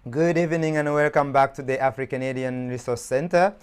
Good evening and welcome back to the AfriCanadian Resource Center.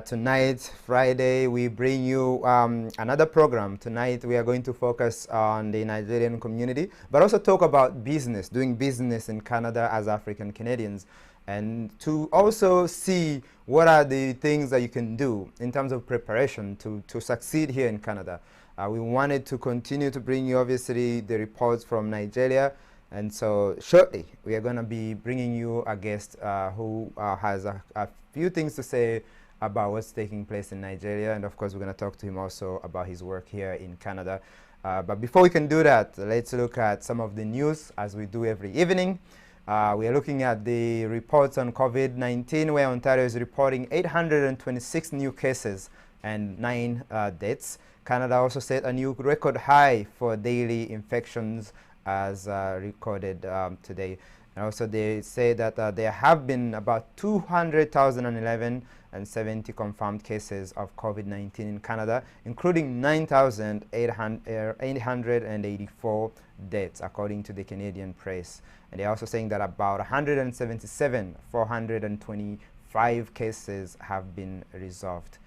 Tonight, Friday, we bring you another program. Tonight, we are going to focus on the Nigerian community, but also talk about business, doing business in Canada as African Canadians, and to also see what are the things that you can do in terms of preparation to succeed here in Canada. We wanted to continue to bring you, obviously, the reports from Nigeria. And so shortly, we are going to be bringing you a guest who has a few things to say about what's taking place in Nigeria. And of course, we're going to talk to him also about his work here in Canada. But before we can do that, let's look at some of the news as we do every evening. We are looking at the reports on COVID-19, where Ontario is reporting 826 new cases and 9 deaths. Canada also set a new record high for daily infections as recorded today. And also they say that there have been about 200,011 and 70 confirmed cases of COVID-19 in Canada, including 9,884 deaths, according to the Canadian press. And they're also saying that about 425 cases have been resolved.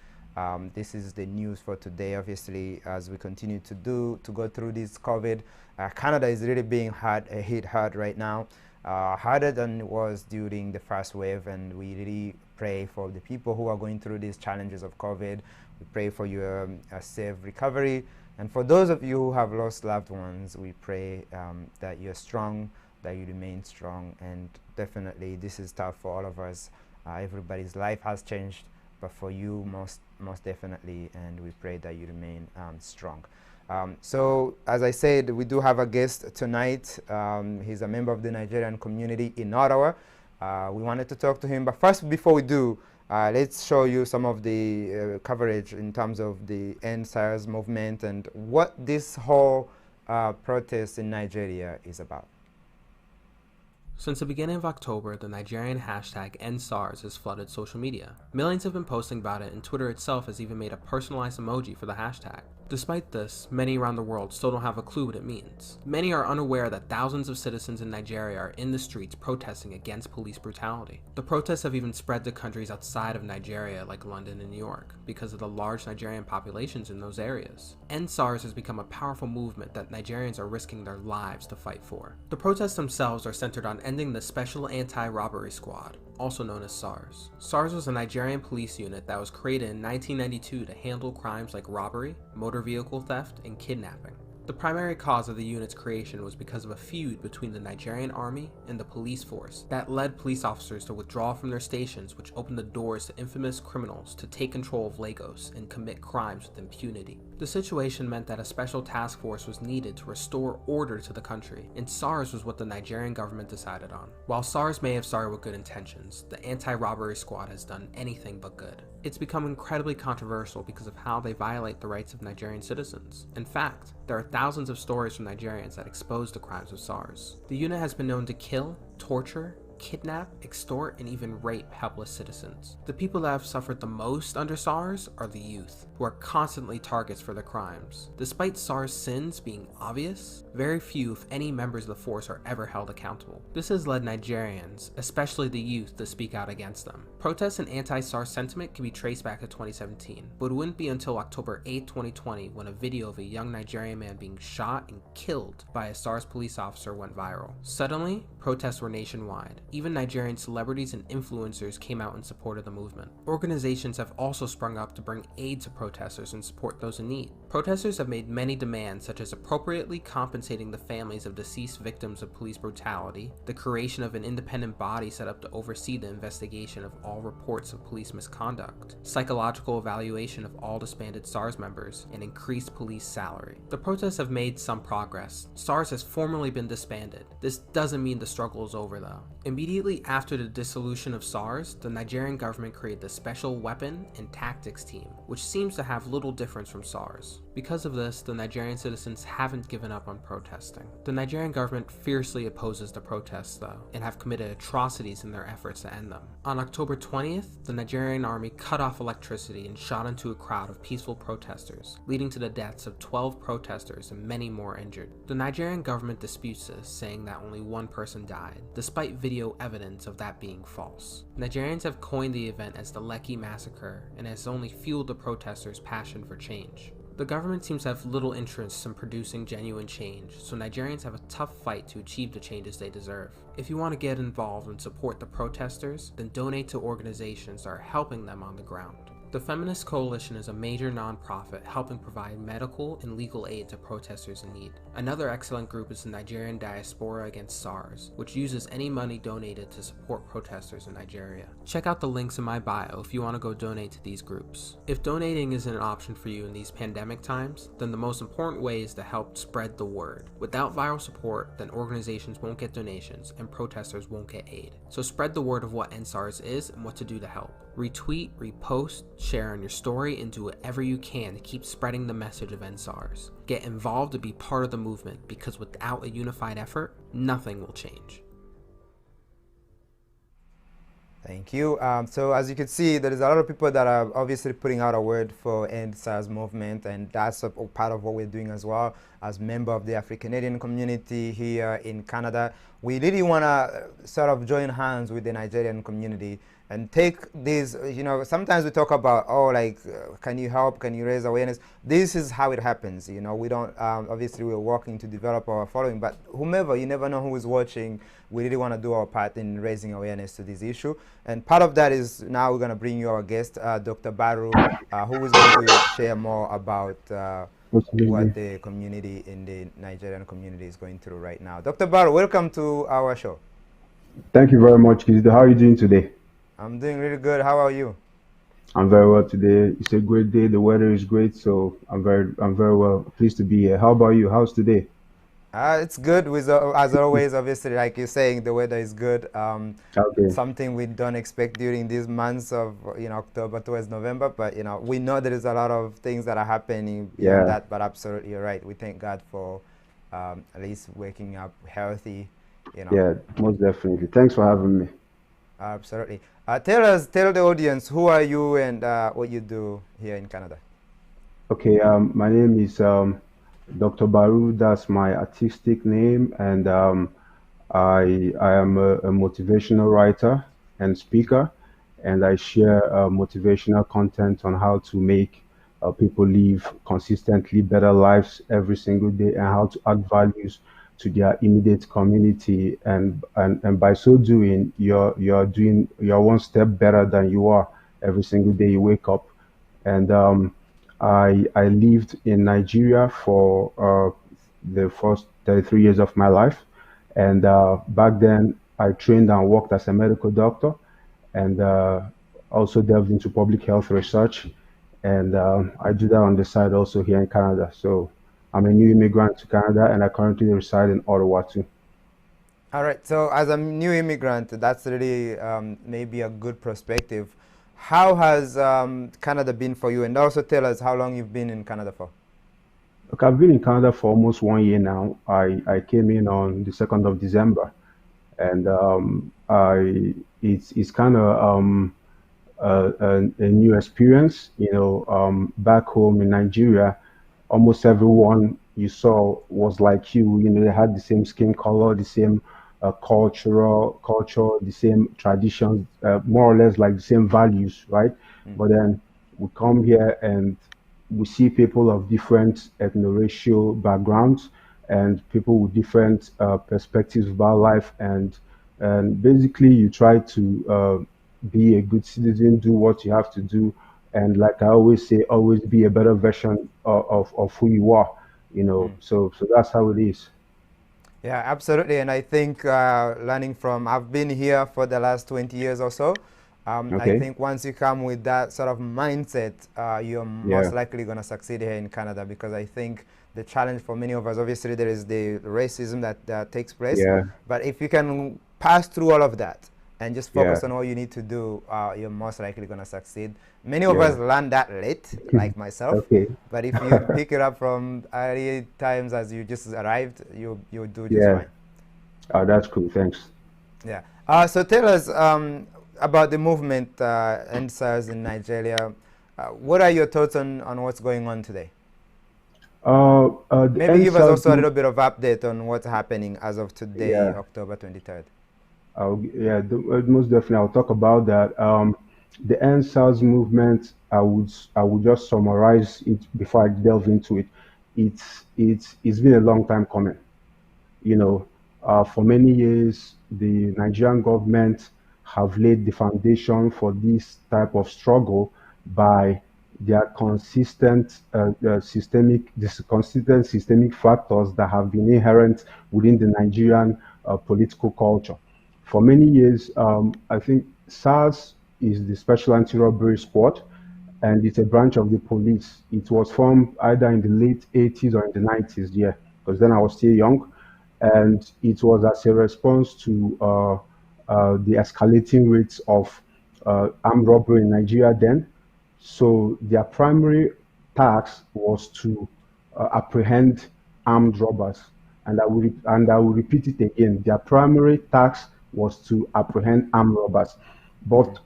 This is the news for today. Obviously, as we continue to go through this COVID, Canada is really being hit hard right now, harder than it was during the first wave, and we really pray for the people who are going through these challenges of COVID. We pray for your safe recovery, and for those of you who have lost loved ones, we pray that you're strong, that you remain strong, and definitely this is tough for all of us. Everybody's life has changed, but for you most definitely, and we pray that you remain strong. So as I said, we do have a guest tonight. He's a member of the Nigerian community in Ottawa. We wanted to talk to him, but first, before we do, let's show you some of the coverage in terms of the End SARS movement and what this whole protest in Nigeria is about. Since the beginning of October, the Nigerian hashtag #EndSARS has flooded social media. Millions have been posting about it, and Twitter itself has even made a personalized emoji for the hashtag. Despite this, many around the world still don't have a clue what it means. Many are unaware that thousands of citizens in Nigeria are in the streets protesting against police brutality. The protests have even spread to countries outside of Nigeria like London and New York because of the large Nigerian populations in those areas. #EndSARS has become a powerful movement that Nigerians are risking their lives to fight for. The protests themselves are centered on ending the Special Anti-Robbery Squad, also known as SARS. SARS was a Nigerian police unit that was created in 1992 to handle crimes like robbery, motor vehicle theft, and kidnapping. The primary cause of the unit's creation was because of a feud between the Nigerian army and the police force that led police officers to withdraw from their stations, which opened the doors to infamous criminals to take control of Lagos and commit crimes with impunity. The situation meant that a special task force was needed to restore order to the country, and SARS was what the Nigerian government decided on. While SARS may have started with good intentions, the anti-robbery squad has done anything but good. It's become incredibly controversial because of how they violate the rights of Nigerian citizens. In fact, there are thousands of stories from Nigerians that expose the crimes of SARS. The unit has been known to kill, torture, kidnap, extort, and even rape helpless citizens. The people that have suffered the most under SARS are the youth, who are constantly targets for their crimes. Despite SARS sins being obvious, very few, if any, members of the force are ever held accountable. This has led Nigerians, especially the youth, to speak out against them. Protests and anti-SARS sentiment can be traced back to 2017, but it wouldn't be until October 8, 2020 when a video of a young Nigerian man being shot and killed by a SARS police officer went viral. Suddenly, protests were nationwide. Even Nigerian celebrities and influencers came out in support of the movement. Organizations have also sprung up to bring aid to protesters and support those in need. Protesters have made many demands, such as appropriately compensating the families of deceased victims of police brutality, the creation of an independent body set up to oversee the investigation of all reports of police misconduct, psychological evaluation of all disbanded SARS members, and increased police salary. The protests have made some progress. SARS has formally been disbanded. This doesn't mean the struggle is over though. Immediately after the dissolution of SARS, the Nigerian government created the Special Weapon and Tactics Team, which seems to have little difference from SARS. Because of this, the Nigerian citizens haven't given up on protesting. The Nigerian government fiercely opposes the protests though, and have committed atrocities in their efforts to end them. On October 20th, the Nigerian army cut off electricity and shot into a crowd of peaceful protesters, leading to the deaths of 12 protesters and many more injured. The Nigerian government disputes this, saying that only one person died. Despite video no evidence of that being false. Nigerians have coined the event as the Lekki Massacre and has only fueled the protesters' passion for change. The government seems to have little interest in producing genuine change, so Nigerians have a tough fight to achieve the changes they deserve. If you want to get involved and support the protesters, then donate to organizations that are helping them on the ground. The Feminist Coalition is a major nonprofit helping provide medical and legal aid to protesters in need. Another excellent group is the Nigerian Diaspora Against SARS, which uses any money donated to support protesters in Nigeria. Check out the links in my bio if you want to go donate to these groups. If donating isn't an option for you in these pandemic times, then the most important way is to help spread the word. Without viral support, then organizations won't get donations and protesters won't get aid. So spread the word of what NSARS is and what to do to help. Retweet, repost, share on your story, and do whatever you can to keep spreading the message of NSARS. Get involved to be part of the movement, because without a unified effort, nothing will change. Thank you. So as you can see, there is a lot of people that are obviously putting out a word for End SARS movement, and that's a part of what we're doing as well. As member of the AfriCanadian community here in Canada, we really want to sort of join hands with the Nigerian community and take these, sometimes we talk about, can you help, can you raise awareness? This is how it happens, we don't, obviously we're working to develop our following, but whomever, you never know who is watching. We really want to do our part in raising awareness to this issue. And part of that is now we're going to bring you our guest, Dr. Baru, who is going to share more about what the community in the Nigerian community is going through right now. Dr. Baru, welcome to our show. Thank you very much, Kizito. How are you doing today? I'm doing really good. How are you? I'm very well today. It's a great day. The weather is great, so I'm very well. Pleased to be here. How about you? How's today? It's good. As always, obviously, like you're saying, the weather is good. Okay. Something we don't expect during these months of October towards November, but we know there is a lot of things that are happening beyond that. But absolutely, you're right. We thank God for at least waking up healthy. Yeah, most definitely. Thanks for having me. Absolutely. Tell the audience, who are you and what you do here in Canada. Okay, my name is Dr. Baru. That's my artistic name, and I am a motivational writer and speaker, and I share motivational content on how to make people live consistently better lives every single day, and how to add values to their immediate community, and by so doing, you're one step better than you are every single day you wake up. And I lived in Nigeria for the first 33 years of my life, and back then I trained and worked as a medical doctor, and also delved into public health research, and I do that on the side also here in Canada. So I'm a new immigrant to Canada, and I currently reside in Ottawa too. All right. So as a new immigrant, that's really maybe a good perspective. How has Canada been for you? And also tell us how long you've been in Canada for. Look, I've been in Canada for almost 1 year now. I came in on the 2nd of December, and it's kind of a new experience. Back home in Nigeria, almost everyone you saw was like you. They had the same skin color, the same culture, the same traditions, more or less like the same values, right? But then we come here and we see people of different ethno-racial backgrounds and people with different perspectives about life, and basically you try to be a good citizen, do what you have to do, and like I always say, always be a better version of who you are, so that's how it is. Yeah, absolutely. And I think I've been here for the last 20 years or so. I think once you come with that sort of mindset, you're most likely going to succeed here in Canada, because I think the challenge for many of us, obviously there is the racism that takes place, but if you can pass through all of that and just focus on all you need to do, you're most likely going to succeed. Many of us learn that late, like myself, but if you pick it up from early times as you just arrived, you'll do just fine. Oh, that's cool. Thanks. Yeah. So tell us about the movement End SARS in Nigeria. What are your thoughts on what's going on today? Maybe give us also a little bit of update on what's happening as of today, October 23rd. Yeah, most definitely. I'll talk about that. The End SARS movement. I would just summarize it before I delve into it. It's been a long time coming. You know, for many years, the Nigerian government have laid the foundation for this type of struggle by their consistent systemic factors that have been inherent within the Nigerian political culture. For many years, I think SARS is the Special Anti-Robbery Squad, and it's a branch of the police. It was formed either in the late 80s or in the 90s, yeah, because then I was still young. And it was as a response to the escalating rates of armed robbery in Nigeria then. So their primary task was to apprehend armed robbers. And I will repeat it again. Their primary task was to apprehend armed robbers. But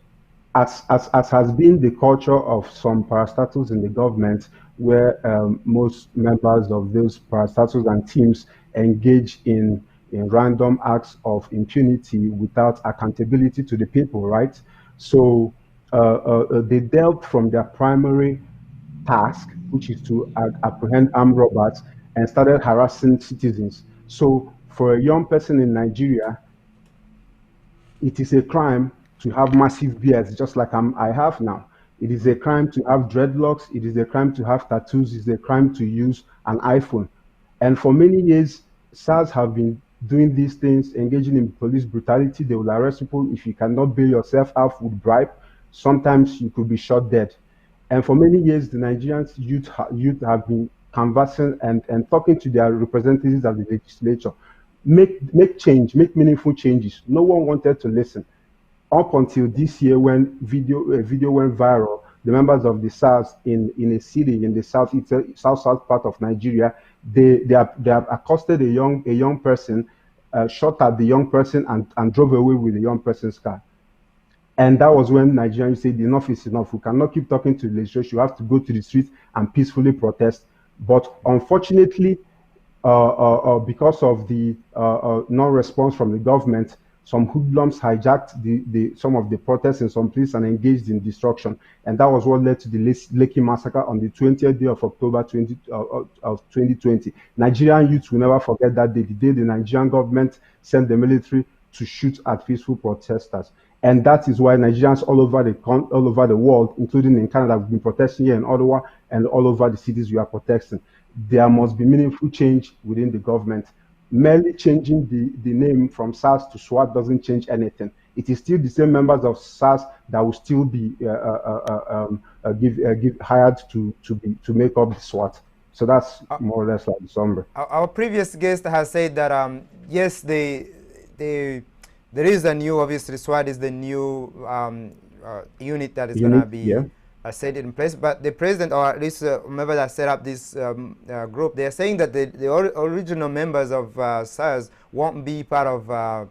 as has been the culture of some parastatals in the government, where most members of those parastatals and teams engage in random acts of impunity without accountability to the people, right? So they delved from their primary task, which is to apprehend armed robbers, and started harassing citizens. So for a young person in Nigeria, it is a crime to have massive beards, just like I have now. It is a crime to have dreadlocks. It is a crime to have tattoos. It is a crime to use an iPhone. And for many years, SARS have been doing these things, engaging in police brutality. They will arrest people if you cannot bail yourself out with bribe. Sometimes you could be shot dead. And for many years, the Nigerians youth have been conversing and talking to their representatives of the legislature. Make change, make meaningful changes. No one wanted to listen up until this year when a video went viral. The members of the SARS in a city in the south part of Nigeria, they have accosted a young person, shot at the young person, and drove away with the young person's car. And that was when Nigerians said enough is enough. We cannot keep talking to the legislature. You have to go to the streets and peacefully protest. But unfortunately, because of the non-response from the government, some hoodlums hijacked some of the protests in some places and engaged in destruction. And that was what led to the Lekki massacre on the 20th day of October 2020. Nigerian youths will never forget that day, the day the Nigerian government sent the military to shoot at peaceful protesters. And that is why Nigerians all over the world, including in Canada, have been protesting here in Ottawa and all over the cities we are protesting. There must be meaningful change within the government. Merely changing the name from SARS to SWAT doesn't change anything. It is still the same members of SARS that will still be hired to make up the SWAT. So that's more or less like the summary. Our previous guest has said that yes, there is a new, obviously SWAT is the new unit that is going to be set in place, but the president, or at least whoever that set up this group, they are saying that the original members of SARS won't be part of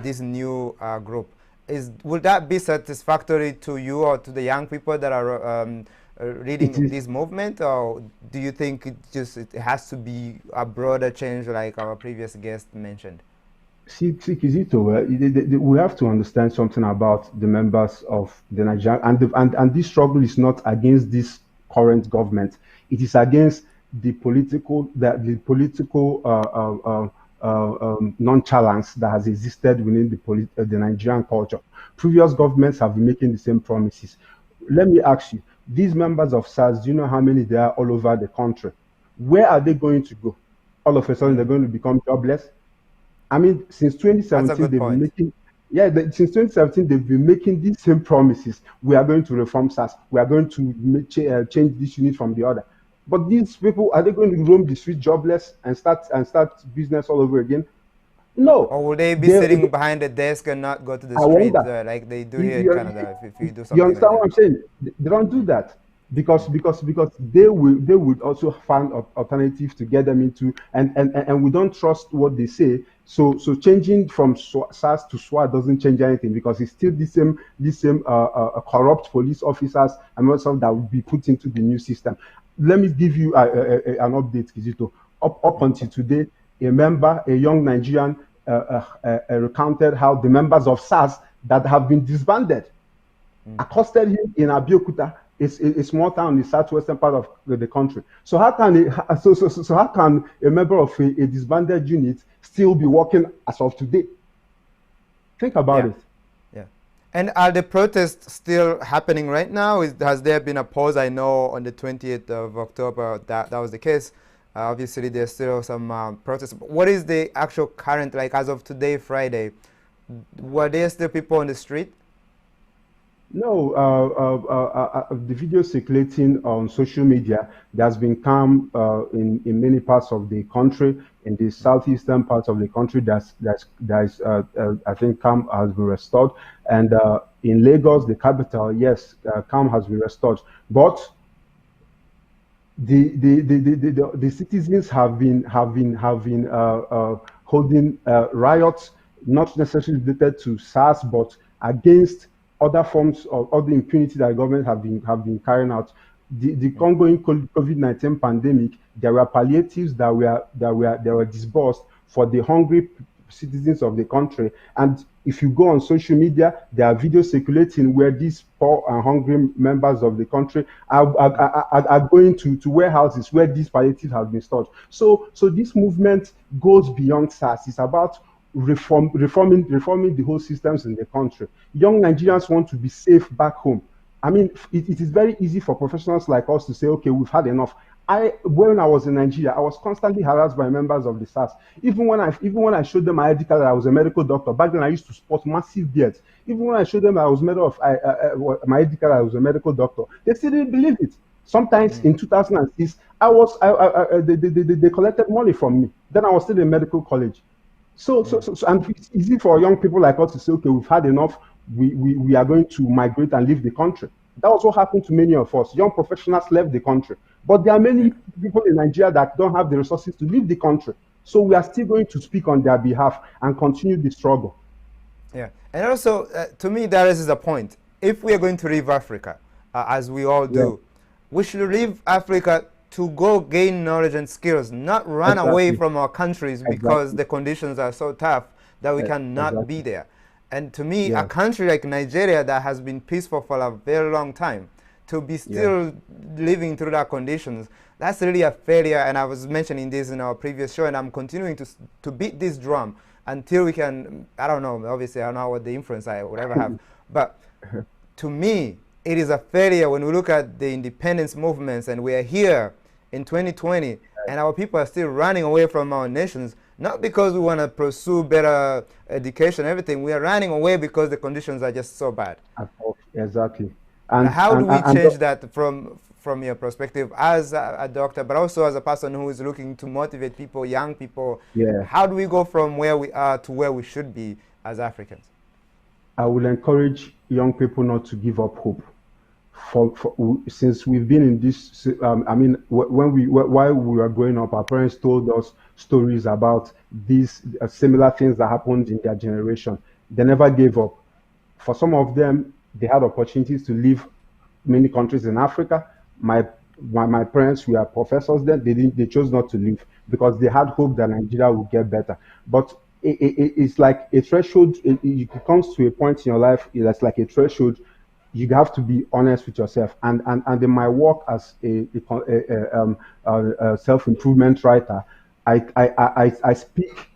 this new group. Will that be satisfactory to you or to the young people that are leading this movement, or do you think it has to be a broader change like our previous guest mentioned? See, Kizito, we have to understand something about the members of the Nigerian, and this struggle is not against this current government. It is against the political nonchalance that has existed within the Nigerian culture. Previous governments have been making the same promises. Let me ask you, these members of SARS, do you know how many there are all over the country? Where are they going to go? All of a sudden, they're going to become jobless? I mean, since 2017, they've been making, since 2017, they've been making these same promises. We are going to reform SARS. We are going to change this unit from the other. But these people, are they going to roam the street jobless and start business all over again? No. Or will they be sitting behind the desk and not go to the street like they do here in Canada? If you do something, you understand what I'm saying? They don't do that. Because they would also find alternatives to get them into, and we don't trust what they say. So changing from SARS to SWAT doesn't change anything, because it's still the same corrupt police officers and also that would be put into the new system. Let me give you an update, Kizito. Up until today, a young Nigerian recounted how the members of SARS that have been disbanded accosted him in Abeokuta. It's a small town in the southwestern part of the country. So how can how can a member of a disbanded unit still be working as of today? Think about it. Yeah. And are the protests still happening right now? Has there been a pause? I know on the 20th of October that was the case. Obviously, there's still some protests. But what is the actual current, like as of today, Friday? Were there still people on the street? No, the video circulating on social media, there's been calm in many parts of the country. In the southeastern parts of the country, I think calm has been restored. And in Lagos, the capital, yes, calm has been restored. But the citizens have been holding riots, not necessarily related to SARS, but against other forms of other impunity that the government have been carrying out. The ongoing COVID-19 pandemic, there were palliatives that were disbursed for the hungry citizens of the country. And if you go on social media, there are videos circulating where these poor and hungry members of the country are going to warehouses where these palliatives have been stored. So this movement goes beyond SARS. It's about reforming the whole systems in the country. Young Nigerians want to be safe back home. I mean, it is very easy for professionals like us to say, okay, we've had enough. When I was in Nigeria, I was constantly harassed by members of the SARS. Even when I showed them my ID card that I was a medical doctor, back then I used to sport massive beards. Even when I showed them I was my ID card, I was a medical doctor, they still didn't believe it. Sometimes in 2006, they collected money from me. Then I was still in medical college. So and it's easy for young people like us to say, okay, we've had enough. We are going to migrate and leave the country. That was what happened to many of us. Young professionals left the country. But there are many people in Nigeria that don't have the resources to leave the country. So we are still going to speak on their behalf and continue the struggle. Yeah. And also, to me, that is a point. If we are going to leave Africa, as we all do, we should leave Africa to go gain knowledge and skills, not run away from our countries because the conditions are so tough that we cannot be there. And to me, a country like Nigeria that has been peaceful for a very long time, to be still living through that conditions, that's really a failure. And I was mentioning this in our previous show, and I'm continuing to beat this drum until we can, I don't know, obviously I don't know what the influence I would ever have, but to me, it is a failure when we look at the independence movements and we are here in 2020 and our people are still running away from our nations, not because we want to pursue better education, everything. We are running away because the conditions are just so bad. Exactly. And how do we change that from your perspective as a doctor, but also as a person who is looking to motivate people, young people? How do we go from where we are to where we should be as Africans? I will encourage young people not to give up hope. Since we've been in this, I mean, while we were growing up, our parents told us stories about these similar things that happened in their generation. They never gave up. For some of them, they had opportunities to leave many countries in Africa. My parents were professors then. They chose not to leave because they had hope that Nigeria would get better. But it's like a threshold. It comes to a point in your life. It's like a threshold. You have to be honest with yourself. And in my work as a self-improvement writer, I speak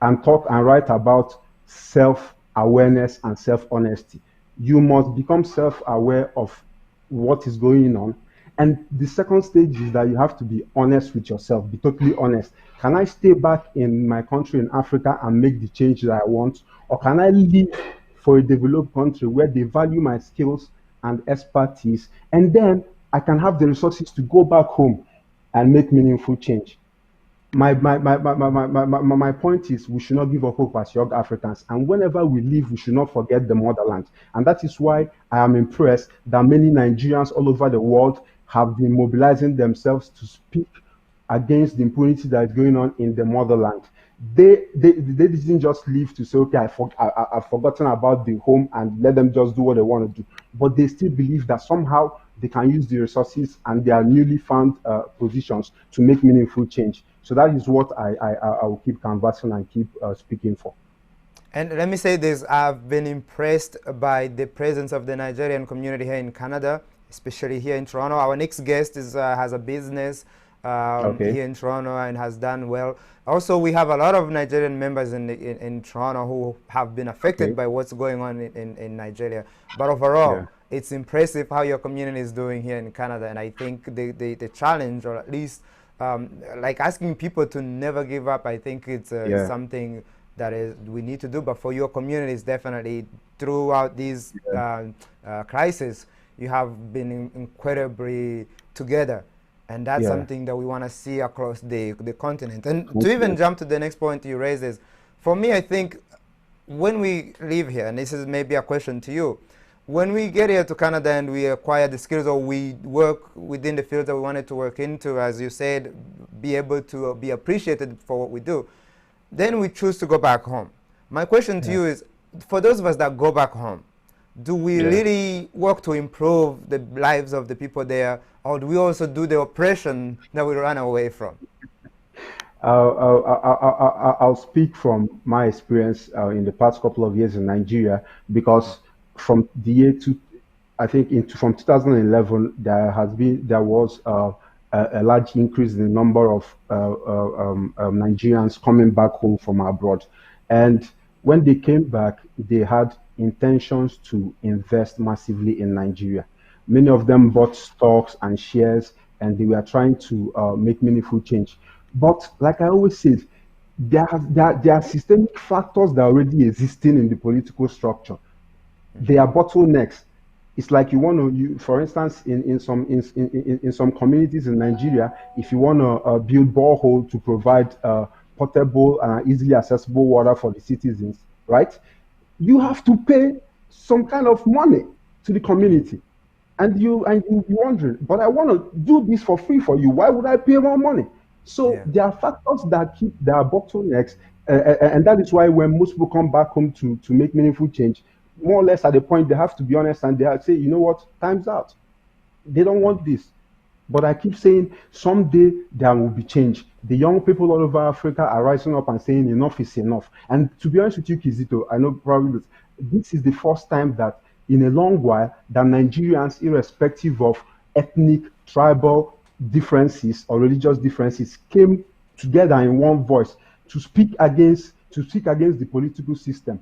and talk and write about self-awareness and self-honesty. You must become self-aware of what is going on. And the second stage is that you have to be honest with yourself, be totally honest. Can I stay back in my country in Africa and make the change that I want? Or can I leave for a developed country where they value my skills and expertise, and then I can have the resources to go back home and make meaningful change? My point is we should not give up hope as young Africans, and whenever we leave, we should not forget the motherland. And that is why I am impressed that many Nigerians all over the world have been mobilizing themselves to speak against the impunity that is going on in the motherland. They didn't just leave to say, okay, I've forgotten about the home and let them just do what they want to do. But they still believe that somehow they can use the resources and their newly found positions to make meaningful change. So that is what I will keep canvassing and keep speaking for. And let me say this, I've been impressed by the presence of the Nigerian community here in Canada, especially here in Toronto. Our next guest has a business Okay. here in Toronto and has done well. Also, we have a lot of Nigerian members in Toronto who have been affected Okay. by what's going on in Nigeria. But overall, Yeah. it's impressive how your community is doing here in Canada. And I think the challenge, or at least like asking people to never give up, I think it's Yeah. something that is we need to do. But for your communities, definitely throughout these crises, you have been incredibly together, and that's Yeah. something that we want to see across the continent. And to even jump to the next point you raised is, for me, I think when we live here, and this is maybe a question to you, when we get here to Canada and we acquire the skills, or we work within the fields that we wanted to work into, as you said, be able to be appreciated for what we do, then we choose to go back home. My question to you is, for those of us that go back home, do we really work to improve the lives of the people there, or do we also do the oppression that we run away from? I'll speak from my experience in the past couple of years in Nigeria, because from the year to, I think from 2011, there was a large increase in the number of Nigerians coming back home from abroad, and when they came back, they had intentions to invest massively in Nigeria. Many of them bought stocks and shares, and they were trying to make meaningful change. But like I always said, there are systemic factors that are already existing in the political structure. They are bottlenecks. It's like for instance, in some communities in Nigeria, if you want to build borehole to provide potable and easily accessible water for the citizens, right? You have to pay some kind of money to the community, and you wondering, but I want to do this for free for you. Why would I pay more money? So there are factors that keep their bottlenecks, and that is why when most people come back home to make meaningful change, more or less at the point they have to be honest and they say, you know what, time's out. They don't want this. But I keep saying someday there will be change. The young people all over Africa are rising up and saying enough is enough. And to be honest with you, Kizito, I know probably this is the first time that in a long while that Nigerians, irrespective of ethnic, tribal differences or religious differences, came together in one voice to speak against the political system.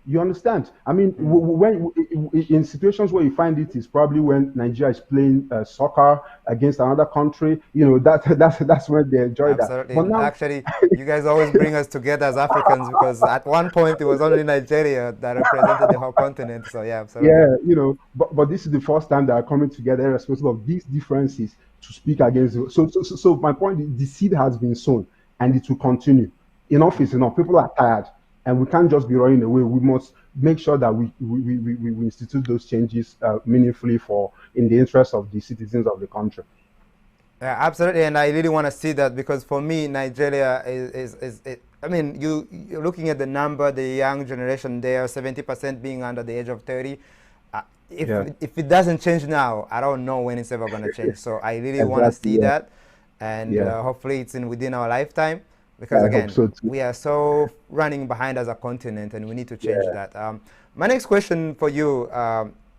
You understand? I mean, when in situations where you find it is probably when Nigeria is playing soccer against another country. You know, that's when they enjoy Absolutely. that. But now, Actually, you guys always bring us together as Africans, because at one point it was only Nigeria that represented the whole continent. So yeah, absolutely. yeah, but this is the first time they are coming together, irrespective of these differences, to speak against. So my point is, the seed has been sown, and it will continue. Enough is enough. People are tired, and we can't just be running away. We must make sure that we institute those changes meaningfully in the interest of the citizens of the country. Yeah, absolutely, and I really want to see that, because for me, Nigeria I mean, you're looking at the number, the young generation there, 70% being under the age of 30. If it doesn't change now, I don't know when it's ever going to change. So I really want to see that, and hopefully it's within our lifetime, because again, we are so running behind as a continent, and we need to change that. My next question for you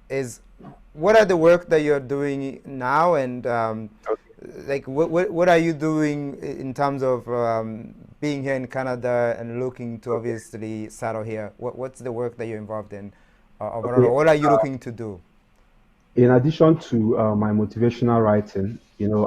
is, what are the work that you're doing now, and like what are you doing in terms of being here in Canada and looking to obviously settle here? What's the work that you're involved in? What are you looking to do? In addition to my motivational writing,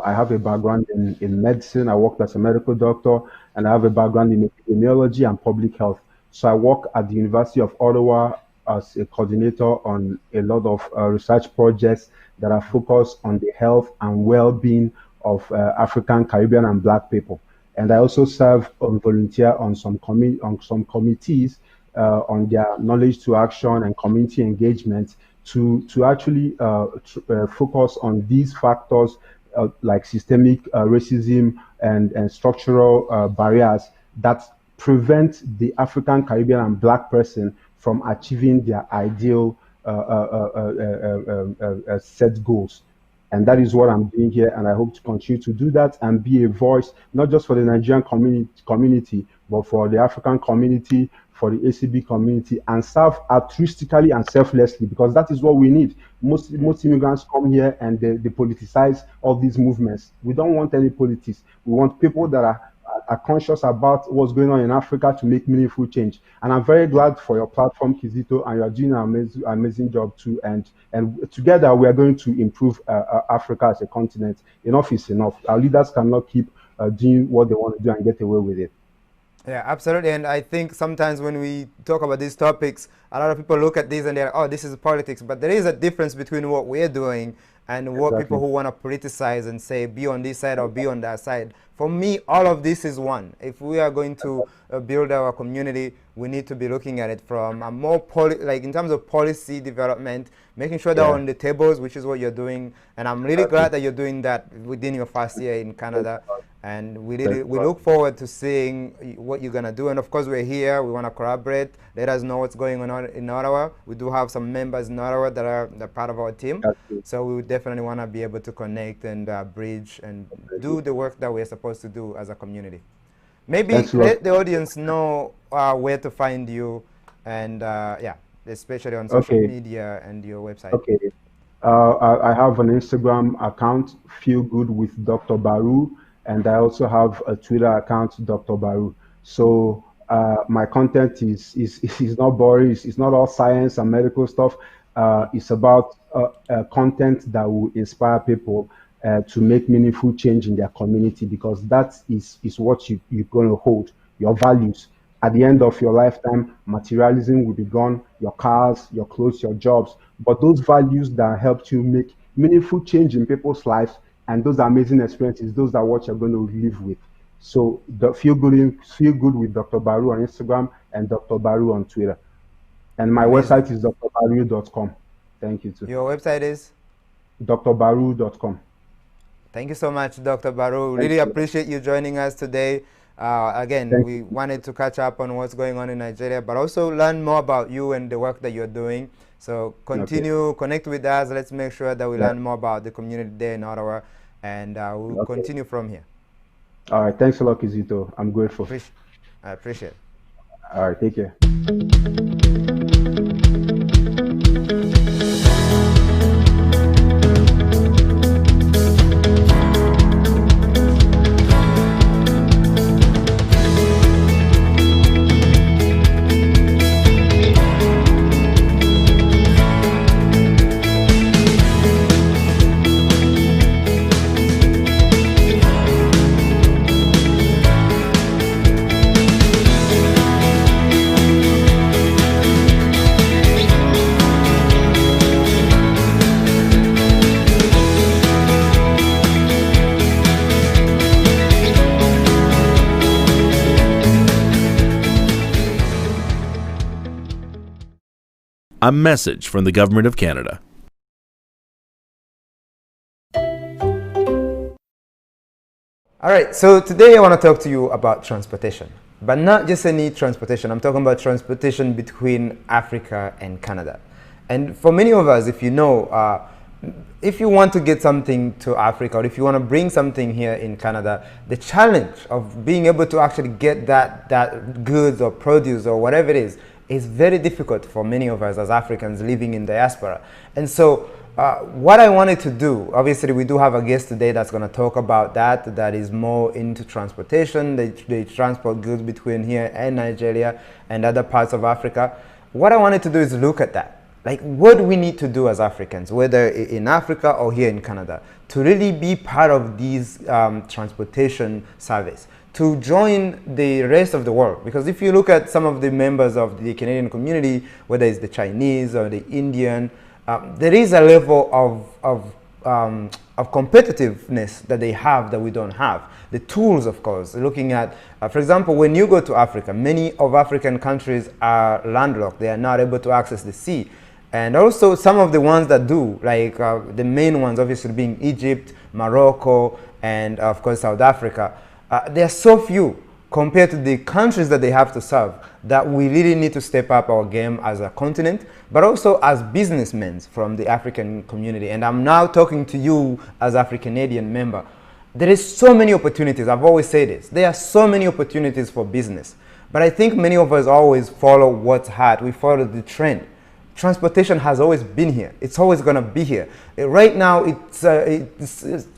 I have a background in medicine. I worked as a medical doctor, and I have a background in epidemiology and public health. So I work at the University of Ottawa as a coordinator on a lot of research projects that are focused on the health and well-being of African, Caribbean, and Black people. And I also serve on volunteer on some committees on their knowledge to action and community engagement to actually focus on these factors like systemic racism and structural barriers that prevent the African, Caribbean, and Black person from achieving their ideal set goals. And that is what I'm doing here. And I hope to continue to do that and be a voice, not just for the Nigerian community, but for the African community, for the ACB community, and serve altruistically and selflessly, because that is what we need. Most immigrants come here and they politicize all these movements. We don't want any politics. We want people that are conscious about what's going on in Africa to make meaningful change. And I'm very glad for your platform, Kizito, and you're doing an amazing job too. And together we are going to improve Africa as a continent. Enough is enough. Our leaders cannot keep doing what they want to do and get away with it. Yeah, absolutely. And I think sometimes when we talk about these topics, a lot of people look at this and they're, oh, this is politics. But there is a difference between what we're doing and what people who want to politicize and say, be on this side or be on that side. For me, all of this is one. If we are going to build our community, we need to be looking at it from a more, like in terms of policy development, making sure they're on the tables, which is what you're doing. And I'm really glad that you're doing that within your first year in Canada. And we look forward to seeing what you're going to do. And of course, we're here. We want to collaborate. Let us know what's going on in Ottawa. We do have some members in Ottawa that are part of our team. So we would definitely want to be able to connect and bridge and do the work that we're supposed to do as a community. Maybe let the audience know where to find you and, yeah, especially on social media and your website. Okay. I have an Instagram account, Feel Good with Dr. Baru. And I also have a Twitter account, Dr. Baru. So my content is not boring. It's not all science and medical stuff. It's about content that will inspire people to make meaningful change in their community, because that is what you're going to hold, your values. At the end of your lifetime, materialism will be gone, your cars, your clothes, your jobs. But those values that helped you make meaningful change in people's lives, and those amazing experiences, those are what you're going to live with. So feel good with Dr. Baru on Instagram and Dr. Baru on Twitter. And my website is drbaru.com. Thank you too. Your website is? drbaru.com. Thank you so much, Dr. Baru. Really appreciate you joining us today. Again, we wanted to catch up on what's going on in Nigeria, but also learn more about you and the work that you're doing. So continue, connect with us. Let's make sure that we learn more about the community there in Ottawa, and we'll continue from here. All right. Thanks a lot, Kizito. I'm grateful. I appreciate it. All right. Take care. A message from the Government of Canada. All right, so today I want to talk to you about transportation, but not just any transportation. I'm talking about transportation between Africa and Canada. And for many of us, if you know, if you want to get something to Africa, or if you want to bring something here in Canada, the challenge of being able to actually get that goods or produce or whatever it is very difficult for many of us as Africans living in diaspora. And so what I wanted to do, obviously we do have a guest today that's going to talk about that is more into transportation. They transport goods between here and Nigeria and other parts of Africa. What I wanted to do is look at that. Like, what do we need to do as Africans, whether in Africa or here in Canada, to really be part of these transportation service, to join the rest of the world? Because if you look at some of the members of the Canadian community, whether it's the Chinese or the Indian, there is a level of competitiveness that they have that we don't have. The tools, of course, looking at, for example, when you go to Africa, many of African countries are landlocked. They are not able to access the sea. And also some of the ones that do, like the main ones obviously being Egypt, Morocco, and of course South Africa, there are so few compared to the countries that they have to serve, that we really need to step up our game as a continent, but also as businessmen from the African community. And I'm now talking to you as AfriCanadian member. There is so many opportunities. I've always said this. There are so many opportunities for business. But I think many of us always follow what's hot. We follow the trend. Transportation has always been here. It's always going to be here. Right now, it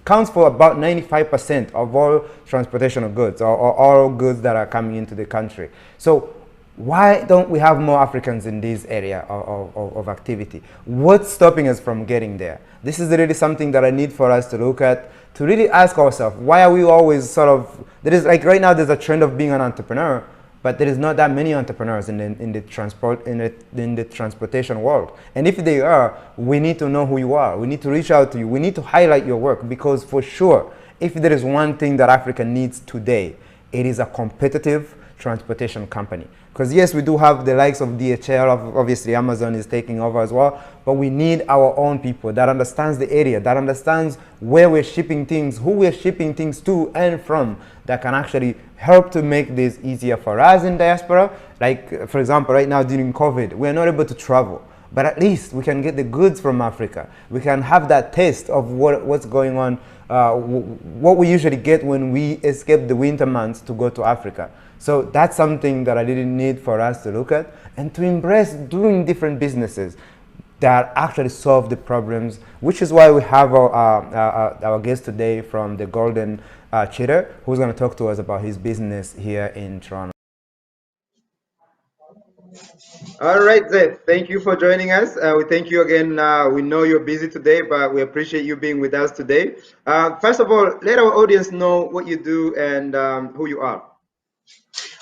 counts for about 95% of all transportation of goods, or all goods that are coming into the country. So why don't we have more Africans in this area of activity? What's stopping us from getting there? This is really something that I need for us to look at, to really ask ourselves, why are we always sort of, there is like right now there's a trend of being an entrepreneur, but there is not that many entrepreneurs in the transportation world. And if they are, we need to know who you are. We need to reach out to you. We need to highlight your work, because for sure, if there is one thing that Africa needs today, it is a competitive transportation company. Because yes, we do have the likes of DHL, obviously Amazon is taking over as well, but we need our own people that understands the area, that understands where we're shipping things, who we're shipping things to and from, that can actually help to make this easier for us in diaspora. Like, for example, right now during COVID, we're not able to travel, but at least we can get the goods from Africa. We can have that taste of what's going on, what we usually get when we escape the winter months to go to Africa. So that's something that I really need for us to look at and to embrace doing different businesses that actually solve the problems, which is why we have our guest today from the Golden Cheetah, who's going to talk to us about his business here in Toronto. All right, Zed, thank you for joining us. We thank you again. We know you're busy today, but we appreciate you being with us today. First of all, let our audience know what you do and who you are.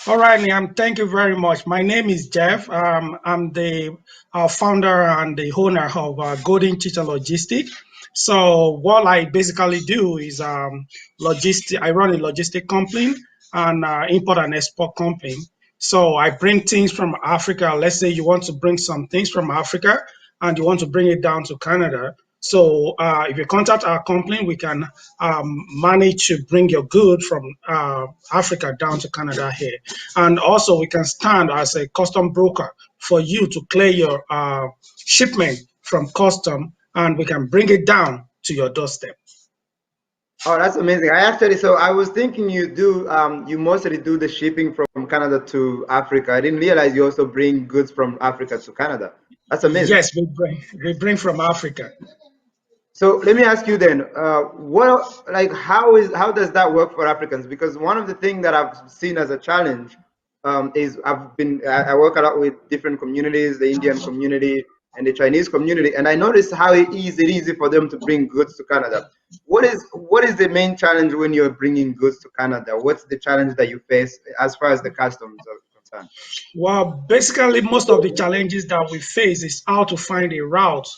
All right, Liam, thank you very much. My name is Jeff. I'm the founder and the owner of Golden Cheetah Logistics. So what I basically do is logistic. I run a logistic company and import and export company. So I bring things from Africa. Let's say you want to bring some things from Africa and you want to bring it down to Canada. So if you contact our company, we can manage to bring your good from Africa down to Canada here. And also we can stand as a custom broker for you to clear your shipment from custom, and we can bring it down to your doorstep. Oh, that's amazing. So I was thinking you mostly do the shipping from Canada to Africa. I didn't realize you also bring goods from Africa to Canada. That's amazing. Yes, we bring from Africa. So let me ask you then, how does that work for Africans? Because one of the things that I've seen as a challenge is I work a lot with different communities, the Indian community and the Chinese community, and I noticed how it is easy for them to bring goods to Canada. What is the main challenge when you're bringing goods to Canada? What's the challenge that you face as far as the customs are concerned? Well, basically, most of the challenges that we face is how to find a route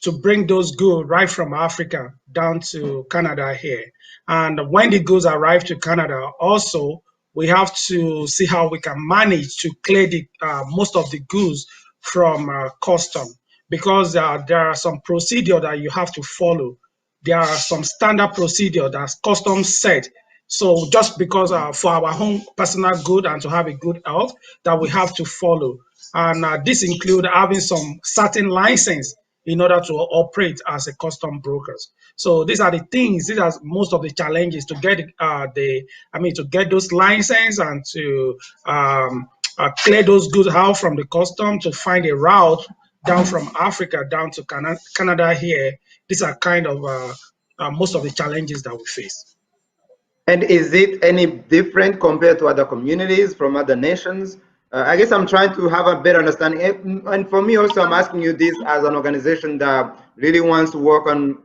to bring those goods right from Africa down to Canada here. And when the goods arrive to Canada, also, we have to see how we can manage to clear the most of the goods from custom, because there are some procedure that you have to follow. There are some standard procedure that's custom set. So just because for our own personal good and to have a good health that we have to follow. And this include having some certain license in order to operate as a custom brokers. So these are the things, these are most of the challenges to get to get those license and to clear those goods out from the custom, to find a route down from Africa down to Canada here. These are kind of most of the challenges that we face. And is it any different compared to other communities from other nations? I guess I'm trying to have a better understanding. And for me also, I'm asking you this as an organization that really wants to work on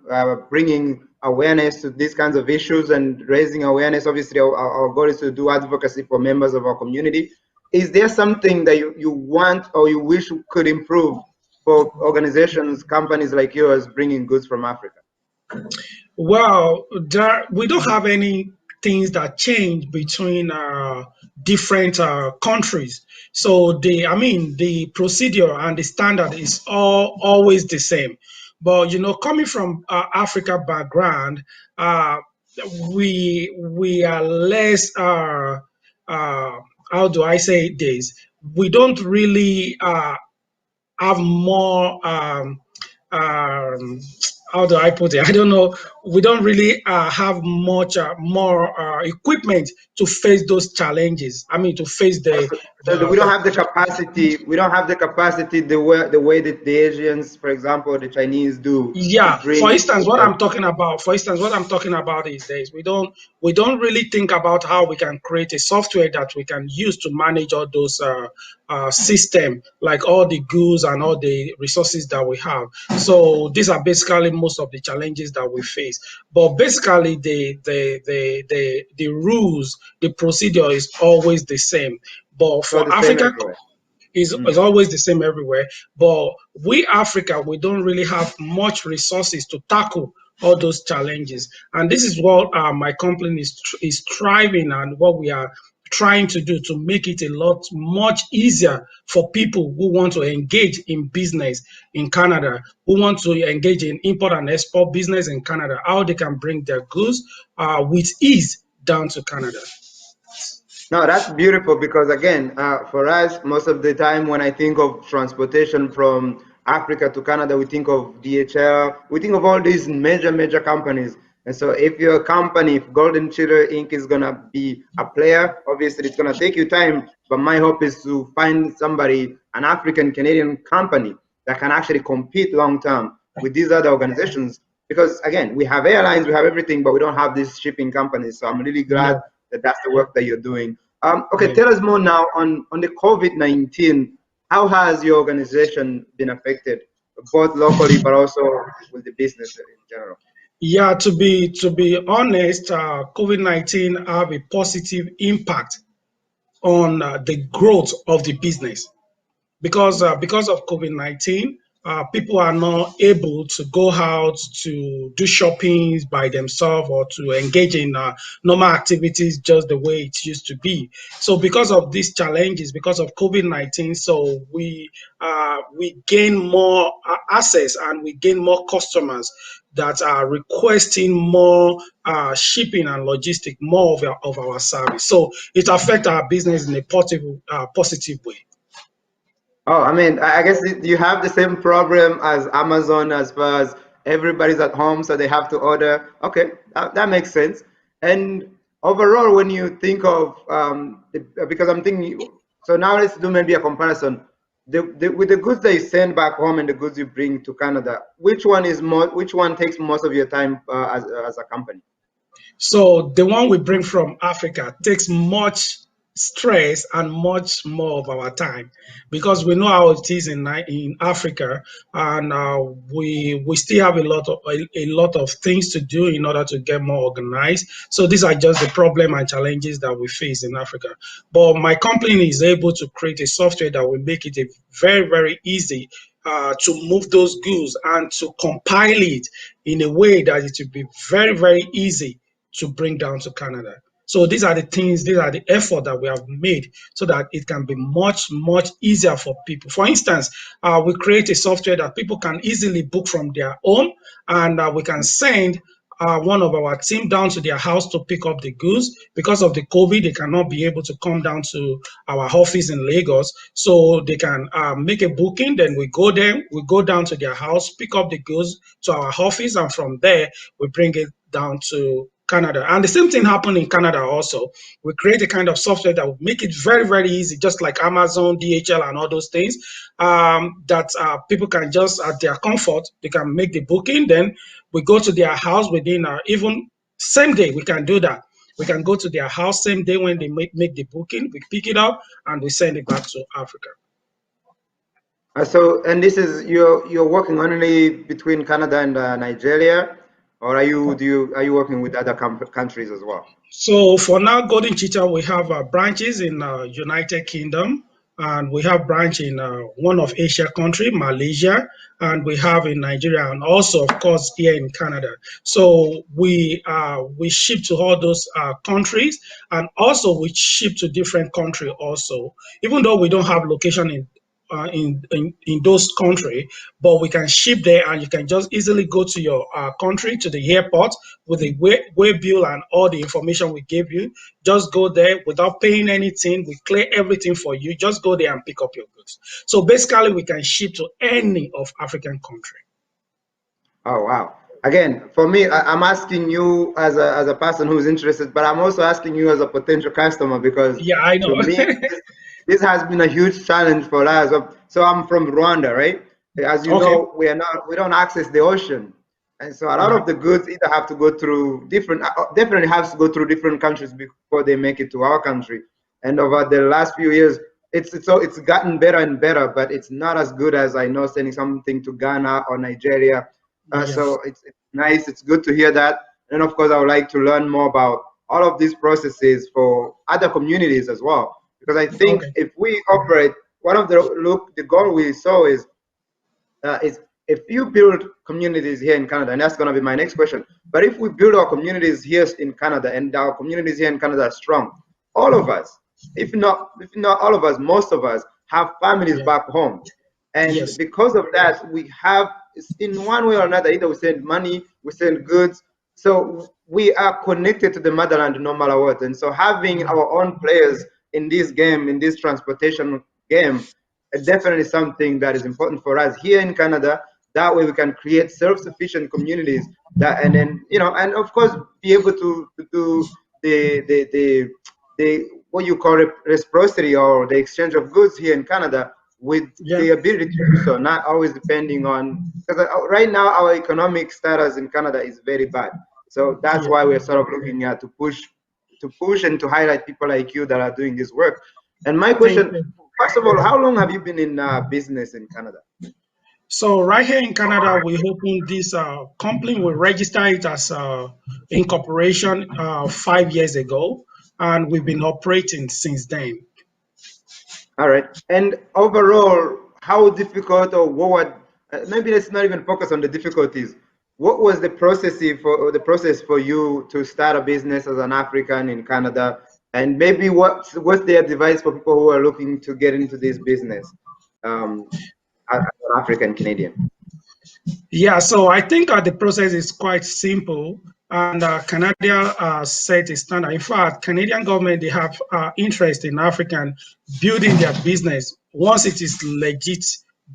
bringing awareness to these kinds of issues and raising awareness. Obviously, our goal is to do advocacy for members of our community. Is there something that you want or you wish could improve for organizations, companies like yours bringing goods from Africa? Well, we don't have any things that change between different countries. So the procedure and the standard is always the same. But coming from Africa background, we are less how do I say this? We don't really have more um, how do I put it? I don't know. We don't really have much more equipment to face those challenges. I mean, to face So we don't have the capacity. We don't have the capacity the way that the Asians, for example, the Chinese do to yeah. bring. For instance, what I'm talking about is this: we don't really think about how we can create a software that we can use to manage all those system, like all the goods and all the resources that we have. So these are basically most of the challenges that we face. But basically, the rules, the procedure is always the same. But So for the same Africa, everywhere. is always the same everywhere. But we Africa, we don't really have much resources to tackle all those challenges. And this is what my company is striving, and what we are trying to do to make it a lot much easier for people who want to engage in business in Canada, who want to engage in import and export business in Canada, how they can bring their goods with ease down to Canada. No, that's beautiful because again, for us, most of the time when I think of transportation from Africa to Canada, we think of DHL, we think of all these major companies. And so if you're a company, if Golden Cheetah Inc. is gonna be a player, obviously it's gonna take you time, but my hope is to find somebody, an African Canadian company that can actually compete long term with these other organizations. Because again, we have airlines, we have everything, but we don't have these shipping companies. So I'm really glad Yeah, that that's the work that you're doing. Okay, yeah. tell us more now on the COVID-19. How has your organization been affected, both locally but also with the business in general? Yeah, to be honest, COVID-19 have a positive impact on the growth of the business, because of COVID-19, people are not able to go out to do shopping by themselves or to engage in normal activities just the way it used to be. So because of these challenges, because of COVID-19, so we gain more access, and we gain more customers that are requesting more shipping and logistic, more of our service. So it affects our business in a positive way. Oh, I mean, I guess you have the same problem as Amazon as far as everybody's at home, so they have to order. Okay, that makes sense. And overall, when you think of, because I'm thinking, so now let's do maybe a comparison. With the goods that you send back home and the goods you bring to Canada, which one takes most of your time as a company? So the one we bring from Africa takes much stress and much more of our time, because we know how it is in Africa, and we still have a lot of things to do in order to get more organized. So these are just the problem and challenges that we face in Africa. But my company is able to create a software that will make it a very easy to move those goods and to compile it in a way that it will be very easy to bring down to Canada. So these are the effort that we have made so that it can be much easier for people. For instance, we create a software that people can easily book from their home, and we can send one of our team down to their house to pick up the goods. Because of the COVID, they cannot be able to come down to our office in Lagos. So they can make a booking, then we go down to their house, pick up the goods to our office, and from there, we bring it down to Canada. And the same thing happened in Canada also. We create a kind of software that will make it very easy, just like Amazon, DHL, and all those things, that people can just, at their comfort, they can make the booking. Then we go to their house within even same day. We can do that. We can go to their house same day when they make the booking. We pick it up and we send it back to Africa. So, and this is you're working only between Canada and Nigeria, or are you working with other countries as well? So for now, Golden Cheetah, we have branches in United Kingdom, and we have branch in one of Asia country, Malaysia, and we have in Nigeria, and also of course here in Canada. So we ship to all those countries, and also we ship to different country also. Even though we don't have location in in those country, but we can ship there, and you can just easily go to your country, to the airport with the way bill and all the information we gave you. Just go there without paying anything. We clear everything for you. Just go there and pick up your goods. So basically, we can ship to any of African country. Oh, wow. Again, for me, I'm asking you as a person who's interested, but I'm also asking you as a potential customer because Yeah, I to know. me, this has been a huge challenge for us. So I'm from Rwanda, right? As you Okay. know, we don't access the ocean. And so a lot Yeah. of the goods either have to go through definitely have to go through different countries before they make it to our country. And over the last few years, it's gotten better and better, but it's not as good as I know sending something to Ghana or Nigeria. Yeah. So it's nice. It's good to hear that. And of course, I would like to learn more about all of these processes for other communities as well. Because I think Okay. if we operate, one of the goal we saw is if you build communities here in Canada, and that's going to be my next question. But if we build our communities here in Canada, and our communities here in Canada are strong, all of us, if not all of us, most of us have families Yeah. back home, and Yes. because of that, we have, in one way or another, either we send money, we send goods, so we are connected to the motherland no matter what. And so having Yeah. our own players in this game, in this transportation game, definitely something that is important for us here in Canada. That way we can create self-sufficient communities that, and then, and of course be able to do the what you call it, reciprocity, or the exchange of goods here in Canada with Yeah. the ability to do so, not always depending on, because right now our economic status in Canada is very bad. So that's Yeah. why we're sort of looking at to push and to highlight people like you that are doing this work. And my Thank question, you. first of all, how long have you been in business in Canada? So right here in Canada, we opened this company. We registered it as incorporation 5 years ago, and we've been operating since then. All right. And overall, how difficult, or what would, maybe let's not even focus on the difficulties. What was the process for you to start a business as an African in Canada? And maybe what's the advice for people who are looking to get into this business um, as an African Canadian? Yeah, so I think the process is quite simple, and Canada set a standard. In fact, Canadian government, they have interest in African building their business. Once it is legit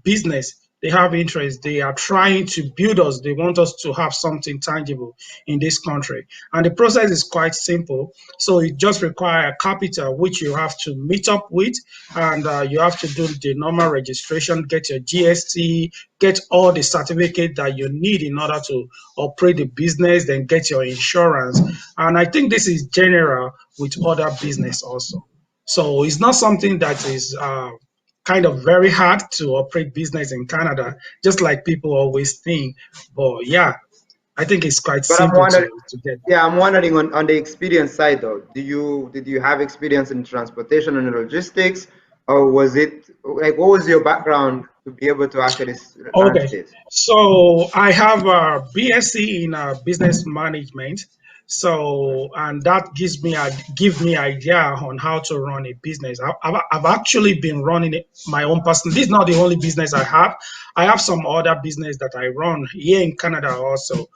business, they have interest. They are trying to build us. They want us to have something tangible in this country. And the process is quite simple. So it just requires capital, which you have to meet up with, and you have to do the normal registration, get your GST, get all the certificate that you need in order to operate the business, then get your insurance. And I think this is general with other business also. So it's not something that is kind of very hard to operate business in Canada, just like people always think. But yeah, I think it's quite But I'm simple wondering, to get. yeah, I'm wondering on the experience side though. Did you have experience in transportation and logistics, or was it like what was your background to be able to actually launch Okay, this? so I have a BSc in business management. So, and that give me idea on how to run a business. I've actually been running my own personal. This is not the only business I have. I have some other business that I run here in Canada also.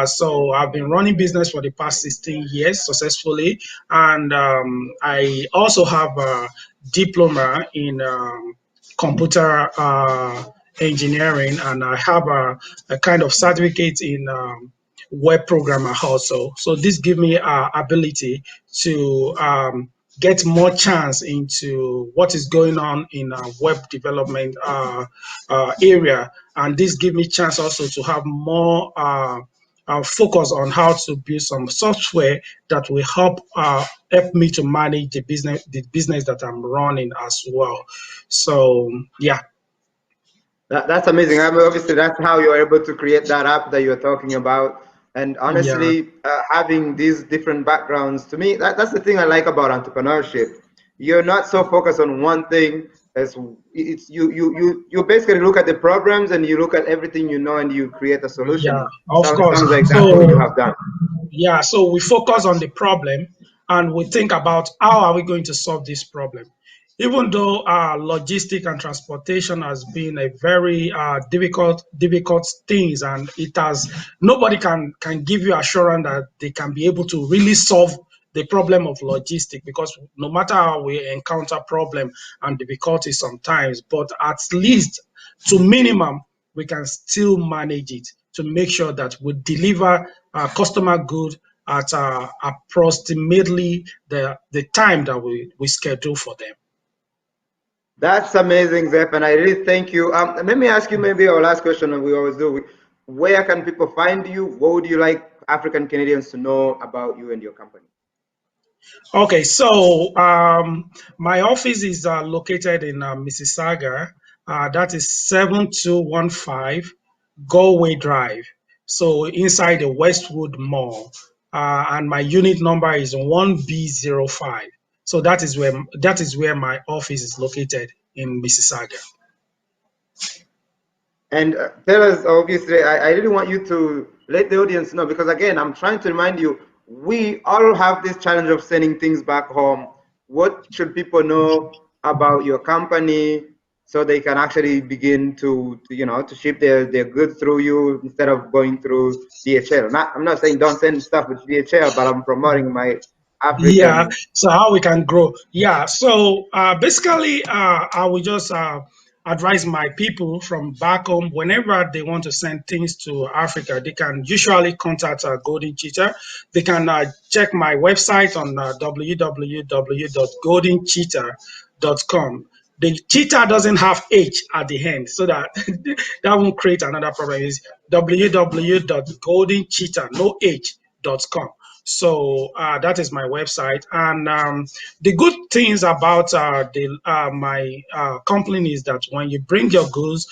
So I've been running business for the past 16 years successfully, and I also have a diploma in computer engineering, and I have a kind of certificate in web programmer also. So this give me ability to get more chance into what is going on in web development area, and this give me chance also to have more focus on how to build some software that will help me to manage the business that I'm running as well. So yeah. That's amazing. I mean, obviously, that's how you're able to create that app that you're talking about. And Yeah. honestly, having these different backgrounds, to me, that's the thing I like about entrepreneurship. You're not so focused on one thing. As it's you basically look at the problems and you look at everything you know and you create a Yeah, solution. of course. Sounds like that's what you So have done. yeah, so we focus on the problem and we think about how are we going to solve this problem. even though logistic and transportation has been a very difficult things, and it has nobody can give you assurance that they can be able to really solve the problem of logistic, because no matter how we encounter problem and difficulties sometimes, but at least to minimum we can still manage it to make sure that we deliver customer good at approximately the time that we schedule for them. That's amazing, Zeph, and I really thank you. Let me ask you maybe our last question that we always do. Where can people find you? What would you like African Canadians to know about you and your company? Okay, so my office is located in Mississauga. That is 7215 Galway Drive. So inside the Westwood Mall, and my unit number is 1B05. So that is where my office is located in Mississauga. And tell us, obviously, I really want you to let the audience know, because again, I'm trying to remind you, we all have this challenge of sending things back home. What should people know about your company so they can actually begin to ship their goods through you instead of going through DHL? I'm not saying don't send stuff with DHL, but I'm promoting my Yeah, African. so how we can grow. Yeah, so basically, I will just advise my people from back home whenever they want to send things to Africa, they can usually contact Golden Cheetah. They can check my website on www.goldencheetah.com. The cheetah doesn't have H at the end, so that that won't create another problem. It's www.goldencheetah, no H.com. So that is my website, and the good things about my company is that when you bring your goods,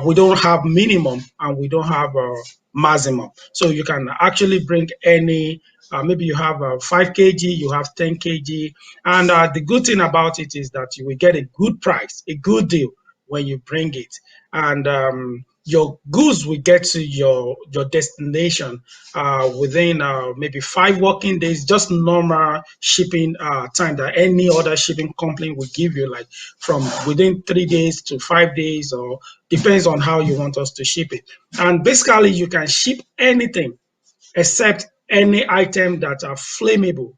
we don't have minimum and we don't have maximum. So you can actually bring any. Maybe you have 5 kg, you have 10 kg, and the good thing about it is that you will get a good price, a good deal when you bring it, and your goods will get to your destination within maybe 5 working days, just normal shipping time that any other shipping company will give you, like from within 3 days to 5 days, or depends on how you want us to ship it. And basically, you can ship anything except any item that are flammable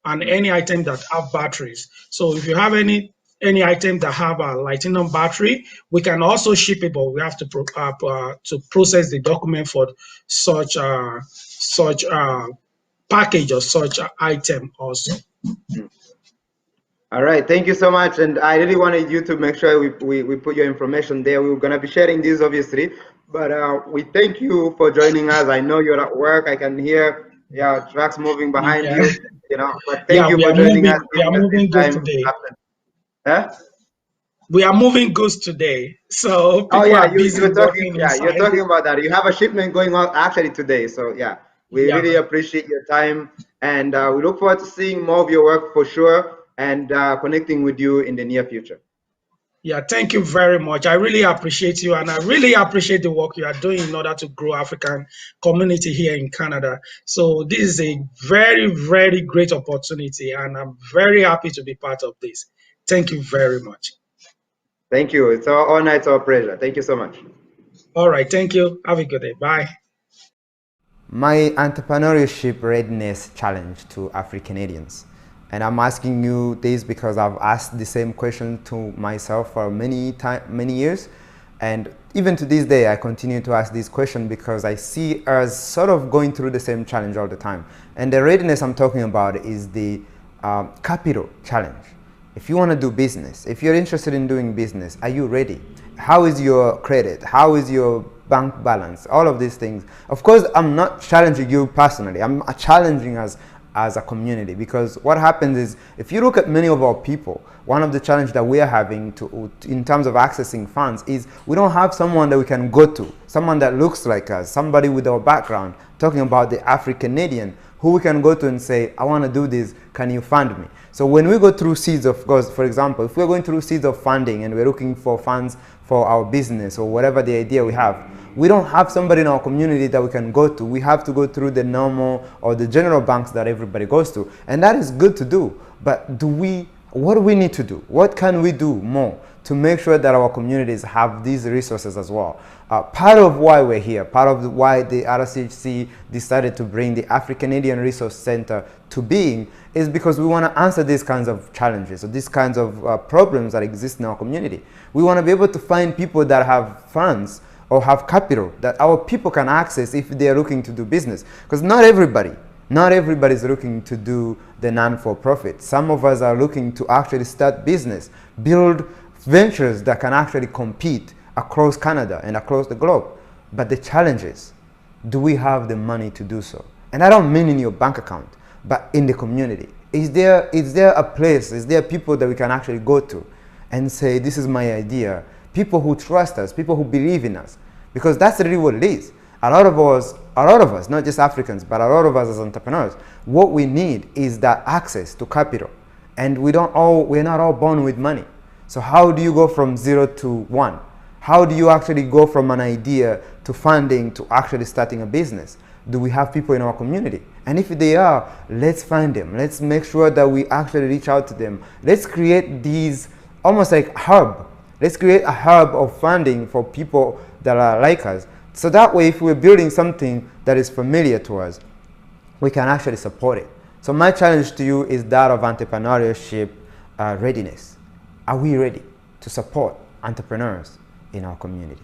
and any item that have batteries. So if you have any item that have a lithium battery, we can also ship it, but we have to to process the document for such package or such item also. All right, thank you so much. And I really wanted you to make sure we put your information there. We were going to be sharing this, obviously, but we thank you for joining us. I know you're at work. I can hear trucks moving behind Yeah, you, but thank yeah, you we for are joining us, moving. We are giving us this moving goods time. today. Huh? We are moving goods today, so Oh people yeah, are busy you're talking, working you're inside. talking about that. You have a shipment going on actually today. So yeah, we Yeah. really appreciate your time, and we look forward to seeing more of your work for sure, and connecting with you in the near future. Yeah, thank you very much. I really appreciate you, and I really appreciate the work you are doing in order to grow African community here in Canada. So this is a very, very great opportunity, and I'm very happy to be part of this. Thank you very much. Thank you. It's our honor. It's our pleasure. Thank you so much. All right, thank you. Have a good day. Bye. My entrepreneurship readiness challenge to Afro-Canadians. And I'm asking you this because I've asked the same question to myself for many years. And even to this day, I continue to ask this question because I see us sort of going through the same challenge all the time. And the readiness I'm talking about is the capital challenge. If you want to do business, if you're interested in doing business, are you ready? How is your credit? How is your bank balance? All of these things. Of course, I'm not challenging you personally. I'm challenging us as a community, because what happens is, if you look at many of our people, one of the challenges that we are having in terms of accessing funds is we don't have someone that we can go to, someone that looks like us, somebody with our background, talking about the AfriCanadian, who we can go to and say, I want to do this, can you fund me? So when we go through seeds of course, for example, if we're going through seeds of funding and we're looking for funds for our business or whatever the idea we have, we don't have somebody in our community that we can go to. We have to go through the normal or the general banks that everybody goes to. And that is good to do. But what do we need to do? What can we do more to make sure that our communities have these resources as well? Part of why we're here, part of why the RCHC decided to bring the Africanadian Resource Center to being is because we want to answer these kinds of challenges or these kinds of problems that exist in our community. We want to be able to find people that have funds or have capital that our people can access if they are looking to do business. Because not everybody is looking to do the non-for-profit. Some of us are looking to actually start business, build ventures that can actually compete across Canada and across the globe. But the challenge is, do we have the money to do so? And I don't mean in your bank account, but in the community. Is there a place, is there people that we can actually go to and say, this is my idea? People who trust us, people who believe in us. Because that's really what it is. A lot of us, not just Africans, but a lot of us as entrepreneurs, what we need is that access to capital. And we're not all born with money. So how do you go from 0 to 1? How do you actually go from an idea to funding to actually starting a business? Do we have people in our community? And if they are, let's find them. Let's make sure that we actually reach out to them. Let's create these almost like hub. Let's create a hub of funding for people that are like us. So that way, if we're building something that is familiar to us, we can actually support it. So my challenge to you is that of entrepreneurship readiness. Are we ready to support entrepreneurs in our community?